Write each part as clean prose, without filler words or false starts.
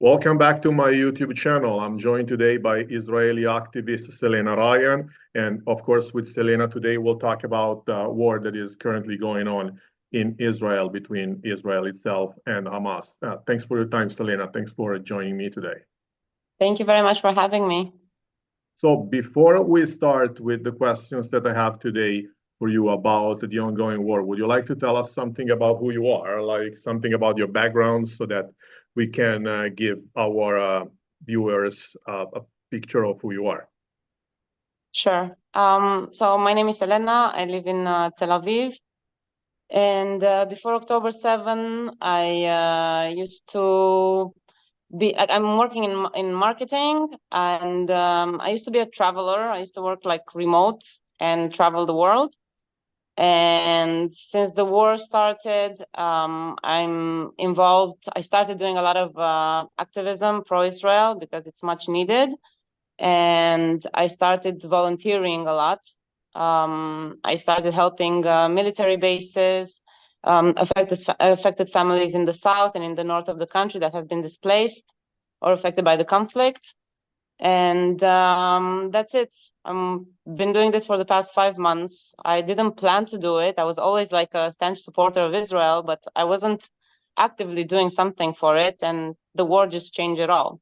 Welcome back to my YouTube channel. I'm joined today by Israeli activist Selena Ryan. And of course, with Selena today, we'll talk about the war that is currently going on in Israel between Israel itself and Hamas. Thanks for your time, Selena. Thanks for joining me today. Thank you very much for having me. So before we start with the questions that I have today for you about the ongoing war, would you like to tell us something about who you are, like something about your background so that we can give our viewers a picture of who you are? Sure. So my name is Selena. I live in Tel Aviv. And before October 7, I used to I'm working in marketing, and I used to be a traveler. I used to work like remote and travel the world. And since the war started, I'm involved. I started doing a lot of activism pro-Israel because it's much needed. And I started volunteering a lot. I started helping military bases, affected families in the south and in the north of the country that have been displaced or affected by the conflict. And that's it. I've been doing this for the past 5 months. I didn't plan to do it. I was always like a staunch supporter of Israel, but I wasn't actively doing something for it. And the war just changed it all.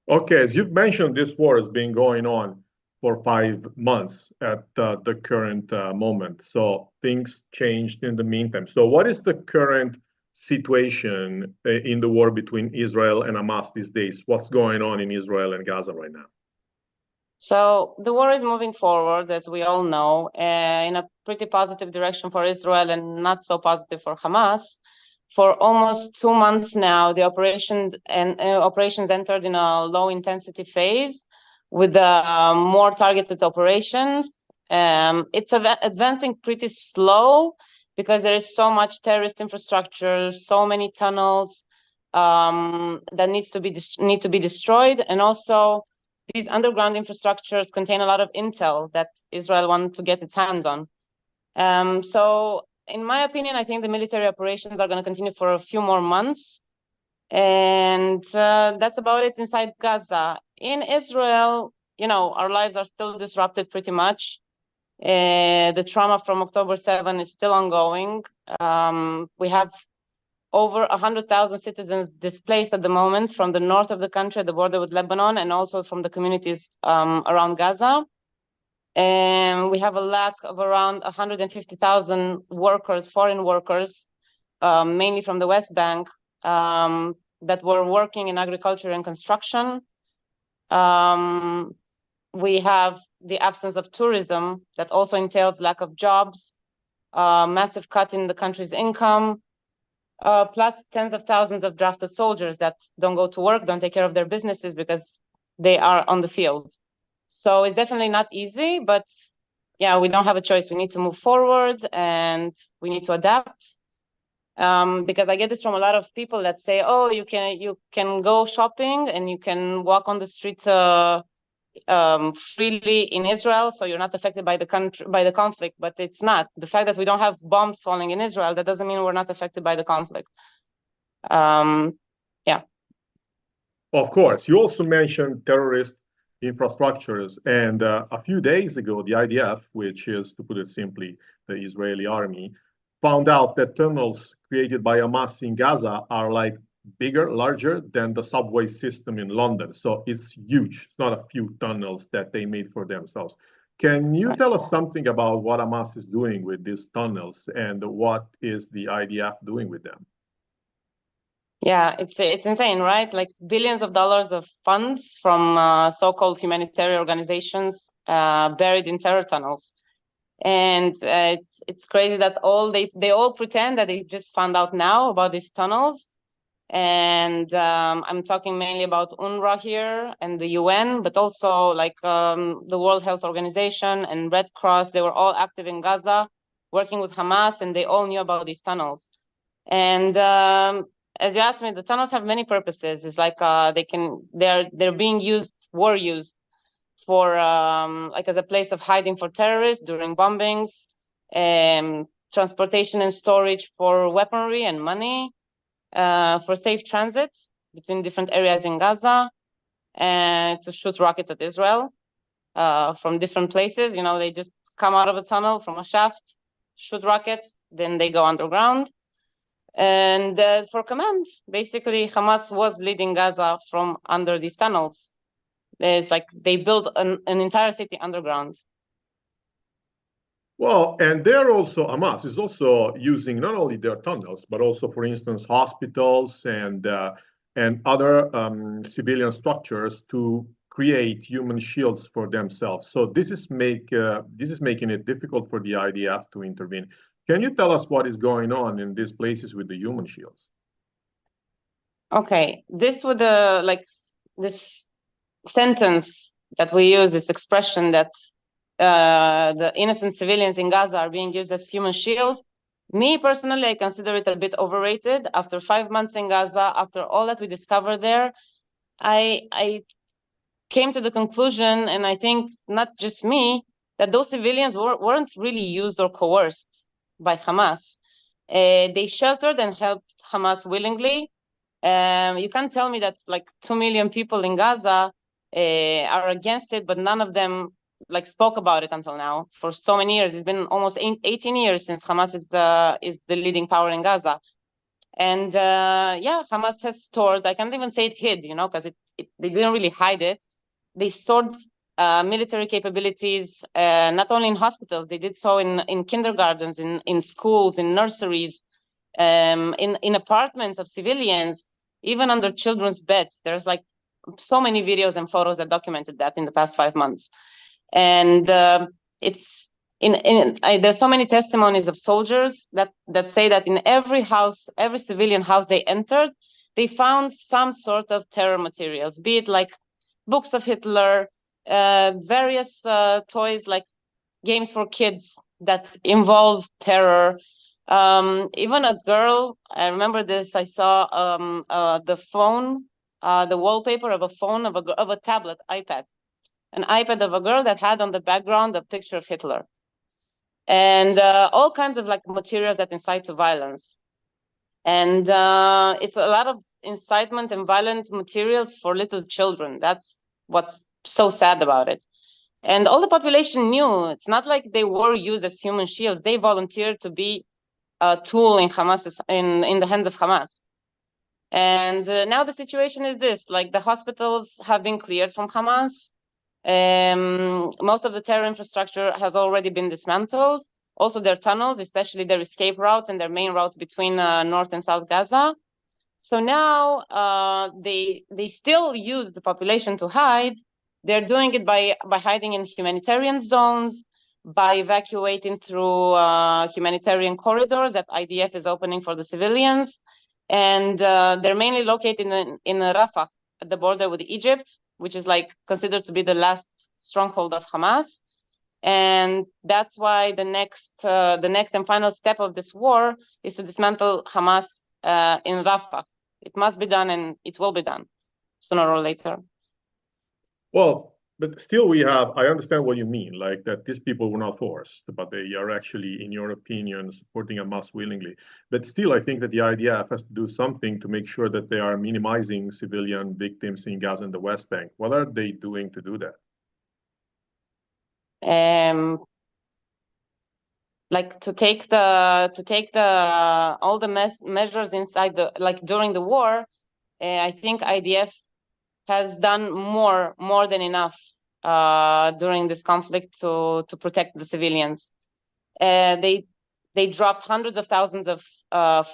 Okay, as you've mentioned, this war has been going on for 5 months at the current moment. So things changed in the meantime. So what is the current situation in the war between Israel and Hamas these days? What's going on in Israel and Gaza right now? So the war is moving forward, as we all know, in a pretty positive direction for Israel and not so positive for Hamas. For almost 2 months now, the operations entered in a low-intensity phase with more targeted operations. It's advancing pretty slow because there is so much terrorist infrastructure, so many tunnels that need to be destroyed, and also these underground infrastructures contain a lot of intel that Israel wanted to get its hands on. So in my opinion, I think the military operations are going to continue for a few more months. And that's about it inside Gaza. In Israel, our lives are still disrupted pretty much. The trauma from October 7 is still ongoing. We have over 100,000 citizens displaced at the moment from the north of the country at the border with Lebanon, and also from the communities around Gaza. And we have a lack of around 150,000 workers, foreign workers, mainly from the West Bank, that were working in agriculture and construction. We have the absence of tourism that also entails lack of jobs, massive cut in the country's income, plus tens of thousands of drafted soldiers that don't go to work, don't take care of their businesses because they are on the field. So it's definitely not easy, but yeah, we don't have a choice. We need to move forward and we need to adapt. Because I get this from a lot of people that say, "Oh, you can go shopping and you can walk on the street freely in Israel, so you're not affected by the conflict." But it's not. The fact that we don't have bombs falling in Israel, that doesn't mean we're not affected by the conflict. Yeah. Of course. You also mentioned terrorist infrastructures, and a few days ago, the IDF, which is, to put it simply, the Israeli army, found out that tunnels created by Hamas in Gaza are like larger than the subway system in London. So it's huge. It's not a few tunnels that they made for themselves. Can you tell us something about what Hamas is doing with these tunnels and what is the IDF doing with them? Yeah, it's insane, right? Like billions of dollars of funds from so-called humanitarian organizations buried in terror tunnels. And it's crazy that they all pretend that they just found out now about these tunnels. And I'm talking mainly about UNRA here and the UN, but also like the World Health Organization and Red Cross. They were all active in Gaza, working with Hamas, and they all knew about these tunnels. And as you asked me, the tunnels have many purposes. It's like they're being used, were used for like as a place of hiding for terrorists during bombings, transportation and storage for weaponry and money, for safe transit. between different areas in Gaza and to shoot rockets at Israel from different places. You know, they just come out of a tunnel from a shaft, shoot rockets, then they go underground. And for command, basically, Hamas was leading Gaza from under these tunnels. It's like they built an entire city underground. Well, and they're also, Hamas is also using not only their tunnels, but also, for instance, hospitals and other civilian structures to create human shields for themselves. So this is making it difficult for the IDF to intervene. Can you tell us what is going on in these places with the human shields? Okay, this would this sentence that we use, this expression that the innocent civilians in Gaza are being used as human shields. Me personally, I consider it a bit overrated. After 5 months in Gaza, after all that we discovered there, I came to the conclusion, and I think not just me, that those civilians weren't really used or coerced by Hamas. They sheltered and helped Hamas willingly. You can't tell me that like 2 million people in Gaza are against it, but none of them like spoke about it until now. For so many years, it's been almost 18 years since Hamas is the leading power in Gaza. And yeah, Hamas has stored, I can't even say it hid, you know, because they didn't really hide it. They stored military capabilities, not only in hospitals, they did so in kindergartens, in schools, in nurseries, in apartments of civilians, even under children's beds. There's like so many videos and photos that documented that in the past 5 months. And it's there's so many testimonies of soldiers that say that in every house, every civilian house they entered, they found some sort of terror materials, be it like books of Hitler, various toys like games for kids that involve terror. Even a girl, I remember this, I saw the phone, the wallpaper of a phone of a tablet, iPad, an iPad of a girl that had on the background a picture of Hitler. And all kinds of like materials that incite to violence. And it's a lot of incitement and violent materials for little children. That's what's so sad about it. And all the population knew. It's not like they were used as human shields. They volunteered to be a tool in Hamas, in the hands of Hamas. And now the situation is this: like the hospitals have been cleared from Hamas. Most of the terror infrastructure has already been dismantled. Also, their tunnels, especially their escape routes and their main routes between North and South Gaza. So now they still use the population to hide. They're doing it by hiding in humanitarian zones, by evacuating through humanitarian corridors that IDF is opening for the civilians. And they're mainly located in Rafah, at the border with Egypt, which is like considered to be the last stronghold of Hamas. And that's why the next and final step of this war is to dismantle Hamas in Rafah. It must be done, and it will be done sooner or later. Well, but still I understand what you mean, like that these people were not forced, but they are actually, in your opinion, supporting Hamas willingly. But still, I think that the IDF has to do something to make sure that they are minimizing civilian victims in Gaza and the West Bank. What are they doing to do that? Like to take all the measures inside during the war, I think IDF has done more than enough during this conflict to protect the civilians. They dropped hundreds of thousands of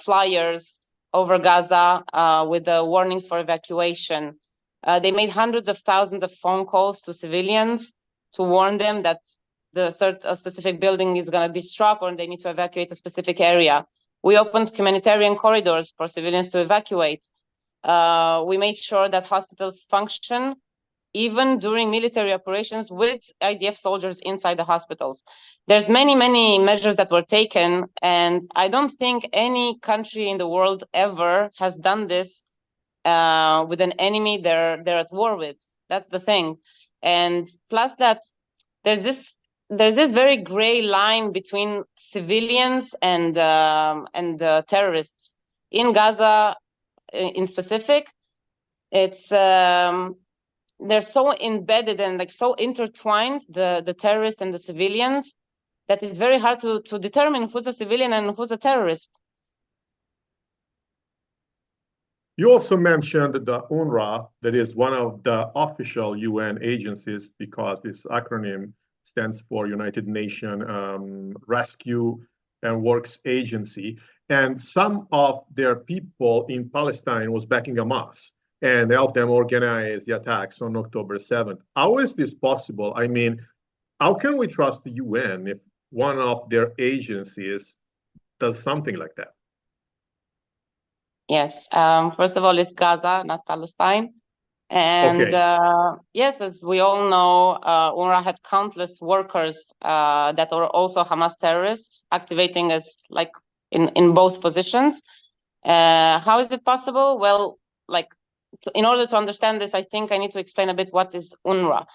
flyers over Gaza with the warnings for evacuation. They made hundreds of thousands of phone calls to civilians to warn them that a specific building is going to be struck or they need to evacuate a specific area. We opened humanitarian corridors for civilians to evacuate. We made sure that hospitals function even during military operations with IDF soldiers inside the hospitals. There's many measures that were taken, and I don't think any country in the world ever has done this with an enemy they're at war with. That's the thing. And plus that, there's this very gray line between civilians and terrorists in Gaza in specific. It's they're so embedded and like so intertwined, the terrorists and the civilians, that it's very hard to determine who's a civilian and who's a terrorist. You also mentioned the UNRWA, that is one of the official UN agencies, because this acronym stands for United Nations Rescue and Works Agency. And some of their people in Palestine was backing Hamas and helped them organize the attacks on October 7th. How is this possible? I mean, how can we trust the UN if one of their agencies does something like that? Yes. First of all, it's Gaza, not Palestine. And Okay. yes, as we all know, UNRWA had countless workers that were also Hamas terrorists activating as like in both positions. How is it possible? Well, like in order to understand this, I think I need to explain a bit what is UNRWA.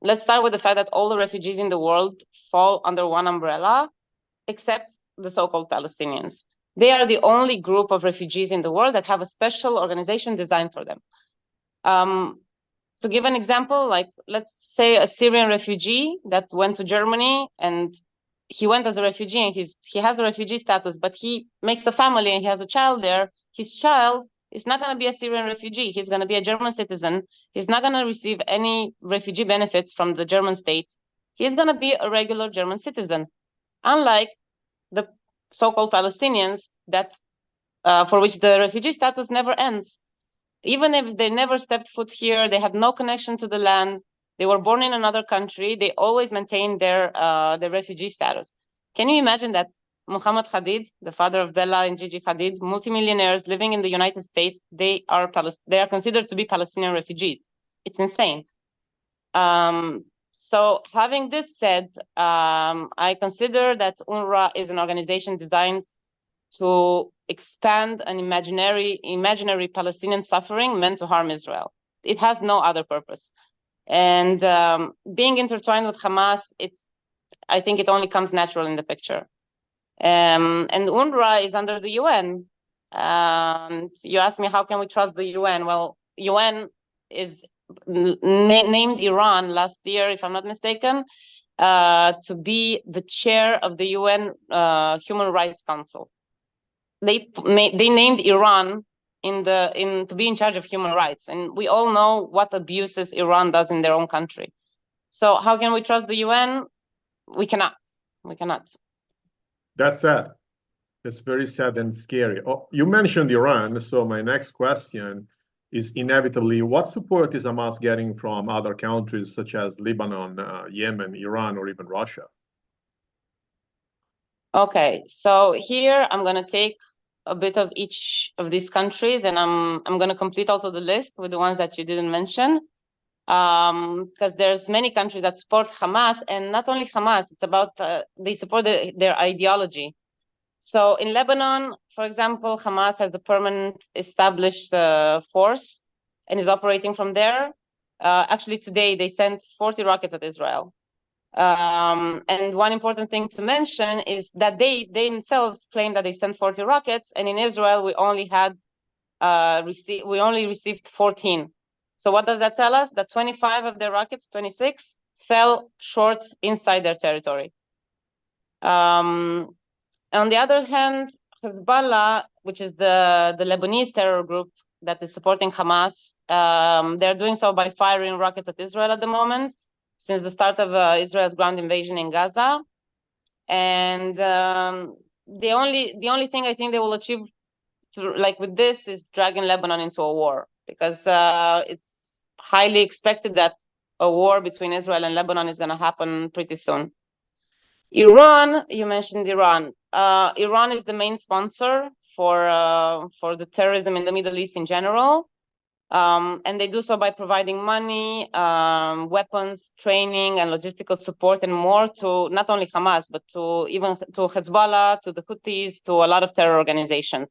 Let's start with the fact that all the refugees in the world fall under one umbrella, except the so-called Palestinians. They are the only group of refugees in the world that have a special organization designed for them. To give an example, like let's say a Syrian refugee that went to Germany, and he went as a refugee and he has a refugee status, but he makes a family and he has a child there. His child is not going to be a Syrian refugee. He's going to be a German citizen. He's not going to receive any refugee benefits from the German state. He's going to be a regular German citizen, unlike the so-called Palestinians that for which the refugee status never ends. Even if they never stepped foot here, they had no connection to the land, they were born in another country, they always maintain their refugee status. Can you imagine that Muhammad Hadid, the father of Bella and Gigi Hadid, multimillionaires living in the United States, they are considered to be Palestinian refugees? It's insane. So having this said, I consider that UNRWA is an organization designed to expand an imaginary Palestinian suffering meant to harm Israel. It has no other purpose. And being intertwined with Hamas, I think it only comes natural in the picture. And UNRWA is under the UN. You asked me, how can we trust the UN? Well, UN is named Iran last year, if I'm not mistaken, to be the chair of the UN Human Rights Council. They named Iran to be in charge of human rights, and we all know what abuses Iran does in their own country. So how can we trust the UN? We cannot. We cannot. That's sad. It's very sad and scary. Oh, you mentioned Iran, so my next question is inevitably, what support is Hamas getting from other countries such as Lebanon, Yemen, Iran, or even Russia? Okay, so here I'm going to take a bit of each of these countries, and I'm going to complete also the list with the ones that you didn't mention, because there's many countries that support Hamas, and not only Hamas, it's about they support their ideology. So in Lebanon, for example, Hamas has a permanent established force and is operating from there. Actually, today they sent 40 rockets at Israel. And one important thing to mention is that they themselves claim that they sent 40 rockets, and in Israel we only received 14. So what does that tell us? That 25 of their rockets, 26, fell short inside their territory. On the other hand, Hezbollah, which is the Lebanese terror group that is supporting Hamas, they're doing so by firing rockets at Israel at the moment, since the start of Israel's ground invasion in Gaza. And the only thing I think they will achieve with this is dragging Lebanon into a war, because it's highly expected that a war between Israel and Lebanon is going to happen pretty soon. Iran, you mentioned Iran. Iran is the main sponsor for the terrorism in the Middle East in general. And they do so by providing money, weapons, training, and logistical support, and more to not only Hamas, but to Hezbollah, to the Houthis, to a lot of terror organizations.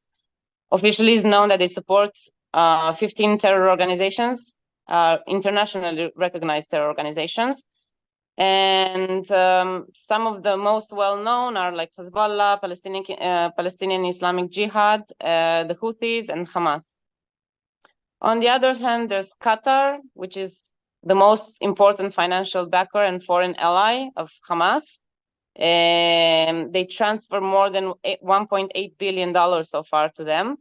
Officially, it's known that they support 15 terror organizations, internationally recognized terror organizations. And some of the most well-known are like Hezbollah, Palestinian Islamic Jihad, the Houthis, and Hamas. On the other hand, there's Qatar, which is the most important financial backer and foreign ally of Hamas. They transfer more than $1.8 billion so far to them.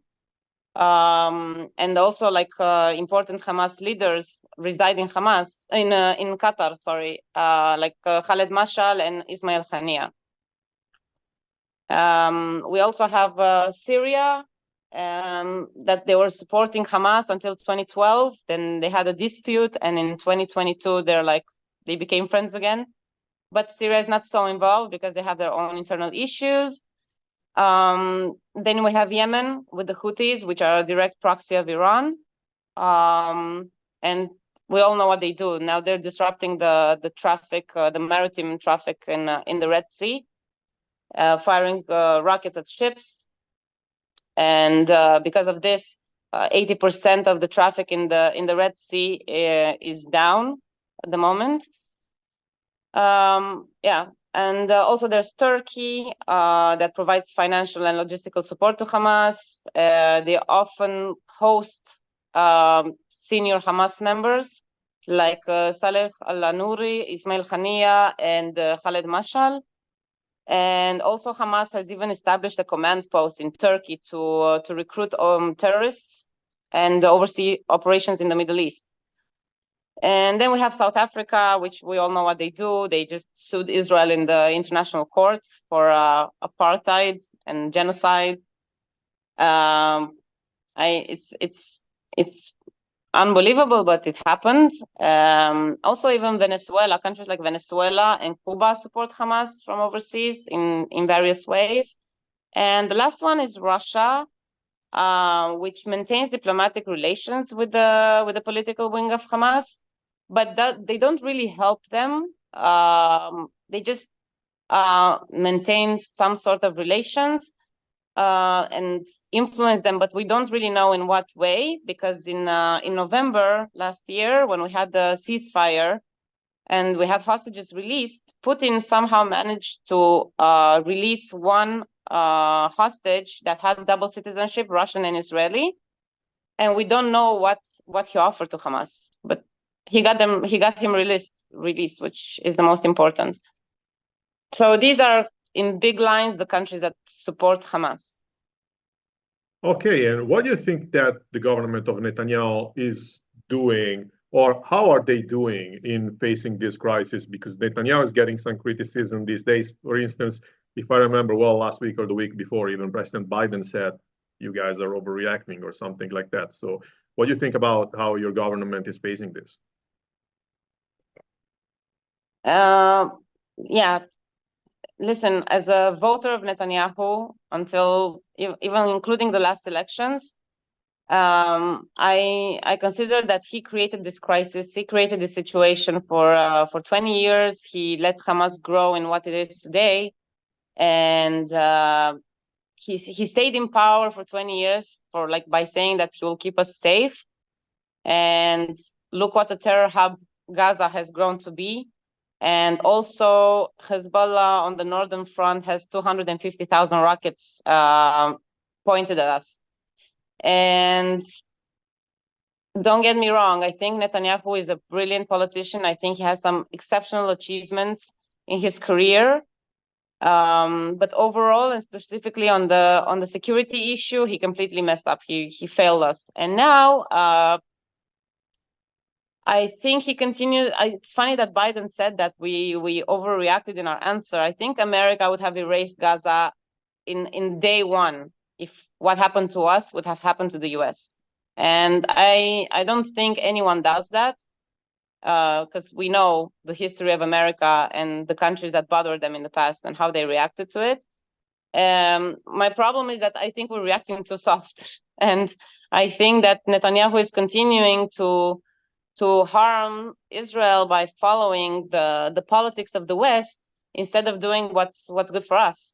And also important Hamas leaders reside in Qatar, like Khaled Mashal and Ismail Hania. We also have Syria, that they were supporting Hamas until 2012. Then they had a dispute, and in 2022 they became friends again. But Syria is not so involved because they have their own internal issues. Then we have Yemen with the Houthis, which are a direct proxy of Iran. And we all know what they do. Now they're disrupting the traffic, the maritime traffic in the Red Sea, firing rockets at ships. And because of this, 80% of the traffic in the Red Sea is down at the moment. And also there's Turkey that provides financial and logistical support to Hamas. They often host senior Hamas members like Saleh Al-Nouri, Ismail Hania, and Khaled Mashal. And also Hamas has even established a command post in Turkey to recruit terrorists and oversee operations in the Middle East. And then we have South Africa, which we all know what they do. They just sued Israel in the international court for apartheid and genocide. It's unbelievable, but it happened. Also, even Venezuela, countries like Venezuela and Cuba support Hamas from overseas in various ways. And the last one is Russia, which maintains diplomatic relations with the political wing of Hamas, but they don't really help them. They just maintain some sort of relations and influence them, but we don't really know in what way, because in November last year, when we had the ceasefire and we had hostages released, Putin somehow managed to release one hostage that had double citizenship, Russian and Israeli, and we don't know what he offered to Hamas, but he got him released, which is the most important. So these are, in big lines, the countries that support Hamas. Okay, and what do you think that the government of Netanyahu is doing, or how are they doing in facing this crisis? Because Netanyahu is getting some criticism these days. For instance, if I remember well, last week or the week before, even President Biden said, you guys are overreacting or something like that. So what do you think about how your government is facing this? Yeah. Listen, as a voter of Netanyahu, until even including the last elections, I consider that he created this crisis. He created this situation for 20 years. He let Hamas grow in what it is today, and he stayed in power for 20 years by saying that he will keep us safe. And look what the terror hub Gaza has grown to be. And also Hezbollah on the northern front has 250,000 rockets pointed at us. And don't get me wrong, I think Netanyahu is a brilliant politician. I think he has some exceptional achievements in his career. But overall, and specifically on the security issue, he completely messed up. He failed us. And now I think he continued. It's funny that Biden said that we overreacted in our answer. I think America would have erased Gaza in day one if what happened to us would have happened to the US. And I don't think anyone does that, because we know the history of America and the countries that bothered them in the past and how they reacted to it. My problem is that I think we're reacting too soft. And I think that Netanyahu is continuing to harm Israel by following the politics of the West instead of doing what's good for us,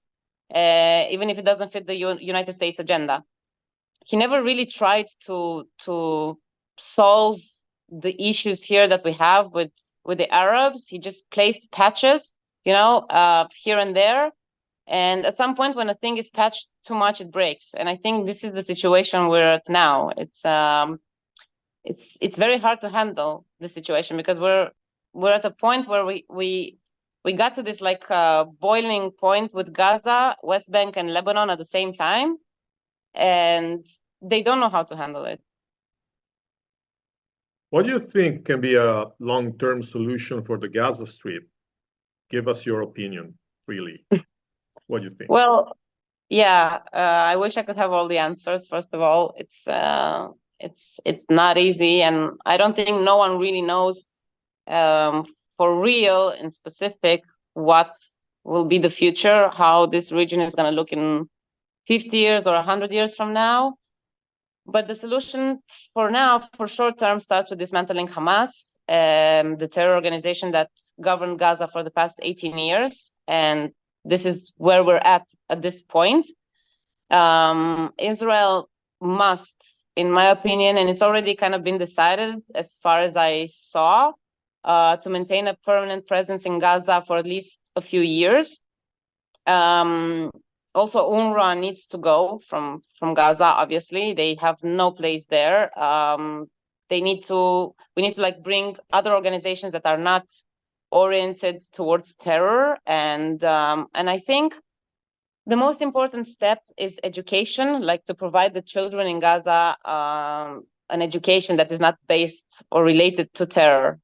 even if it doesn't fit the United States agenda. He never really tried to solve the issues here that we have with the Arabs. He just placed patches, here and there. And at some point, when a thing is patched too much, it breaks. And I think this is the situation we're at now. It's it's very hard to handle the situation, because we're at a point where we got to this like boiling point with Gaza, West Bank, and Lebanon at the same time, and they don't know how to handle it. What do you think can be a long-term solution for the Gaza Strip? Give us your opinion, really. What do you think? Well, yeah, I wish I could have all the answers. First of all, it's not easy, and I don't think no one really knows for real in specific what will be the future, how this region is going to look in 50 years or 100 years from now. But the solution for now, for short term, starts with dismantling Hamas, the terror organization that governed Gaza for the past 18 years. And this is where we're at this point. Israel must, in my opinion, and it's already kind of been decided as far as I saw, to maintain a permanent presence in Gaza for at least a few years. Also, UNRA needs to go from Gaza. Obviously, they have no place there. We need to like bring other organizations that are not oriented towards terror, and I think the most important step is education, like to provide the children in Gaza an education that is not based or related to terror.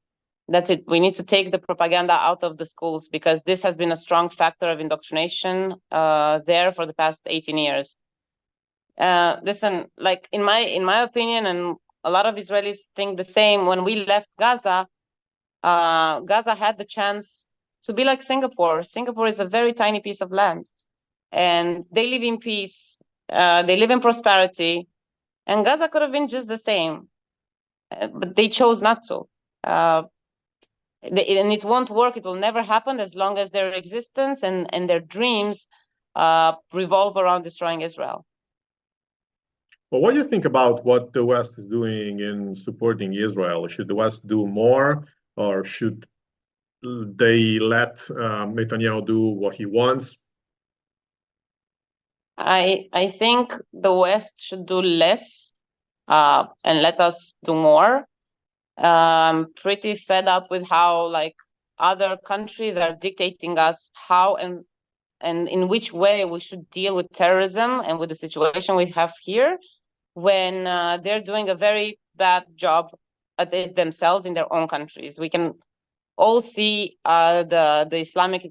That's it. We need to take the propaganda out of the schools, because this has been a strong factor of indoctrination there for the past 18 years. Listen, like in my opinion, and a lot of Israelis think the same, when we left Gaza, Gaza had the chance to be like Singapore. Singapore is a very tiny piece of land, and they live in peace. They live in prosperity, and Gaza could have been just the same, but they chose not to. And it won't work. It will never happen as long as their existence and their dreams revolve around destroying Israel. Well, what do you think about what the West is doing in supporting Israel? Should the West do more, or should they let Netanyahu do what he wants? I think the West should do less and let us do more. Pretty fed up with how like other countries are dictating us how and in which way we should deal with terrorism and with the situation we have here, when they're doing a very bad job at it themselves in their own countries. We can all see the Islamic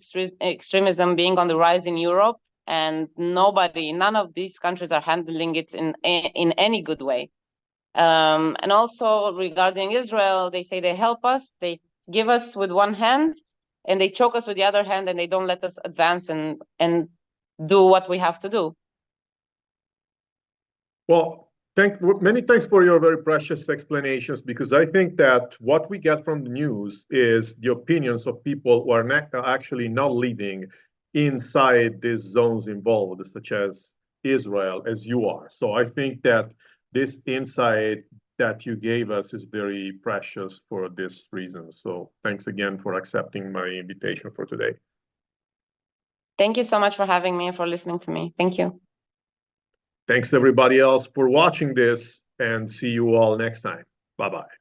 extremism being on the rise in Europe, and none of these countries are handling it in any good way. And also regarding Israel, they say they help us, they give us with one hand, and they choke us with the other hand, and they don't let us advance and do what we have to do. Well, many thanks for your very precious explanations, because I think that what we get from the news is the opinions of people who are actually not living inside these zones involved, such as Israel, as you are. So I think that this insight that you gave us is very precious for this reason. So thanks again for accepting my invitation for today. Thank you so much for having me and for listening to me. Thank you. Thanks everybody else for watching this, and see you all next time. Bye-bye.